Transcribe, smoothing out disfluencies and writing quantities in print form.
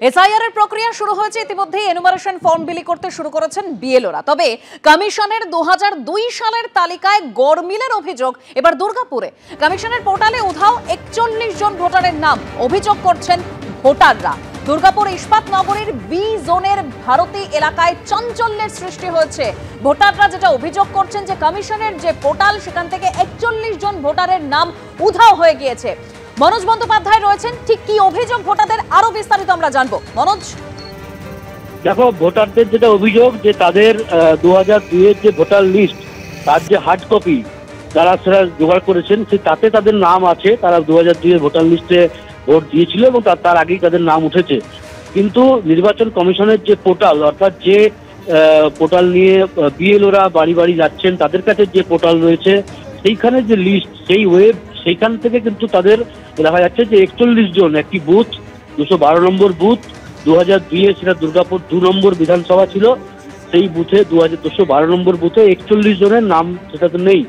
SIR এর প্রক্রিয়া শুরু হয়েছে। ইতিমধ্যেই এনুমারেশন ফর্ম বিলি করতে শুরু করেছেন বিএলওরা। তবে কমিশনের 2002 সালের তালিকায় গড়মিলের অভিযোগ এবার দুর্গাপুরে। কমিশনের পোর্টালে উধাও 41 জন ভোটারের নাম। অভিযোগ করছেন ভোটাররা। দুর্গাপুর ইস্পাত নগরীর বি জোনের ভারতী এলাকায় চাঞ্চল্যের সৃষ্টি হয়েছে। ভোটাররা যেটা অভিযোগ করছেন যে কমিশনের যে পোর্টাল সেখান থেকে 41 জন ভোটারের নাম উধাও হয়ে গিয়েছে। মনোজ বন্দ্যোপাধ্যায় রয়েছেন, ঠিক কি অভিযোগ ভোটারদের আরো বিস্তারিত আমরা জানবো। মনোজ, দেখো, ভোটারদের যেটা অভিযোগ যে তাদের 2002 এর যে ভোটার লিস্ট, তার যে হার্ড কপি যারা সেটা জোগাড় করেছেন, তাতে তাদের নাম আছে। তারা 2002 এর ভোটার লিস্টে ভোট দিয়েছিল এবং তার আগেই তাদের নাম উঠেছে। কিন্তু নির্বাচন কমিশনের যে পোর্টাল, অর্থাৎ যে পোর্টাল নিয়ে বিএলওরা বাড়ি বাড়ি যাচ্ছেন, তাদের কাছে যে পোর্টাল রয়েছে সেইখানে যে লিস্ট, সেই ওয়েব, সেইখান থেকে কিন্তু তাদের দেখা যাচ্ছে যে 41 জন, একটি বুথ 212 নম্বর বুথ, 2002 সেটা দুর্গাপুর 2 নম্বর বিধানসভা ছিল, সেই বুথে 212 নম্বর বুথে 41 জনের নাম সেটাতে নেই।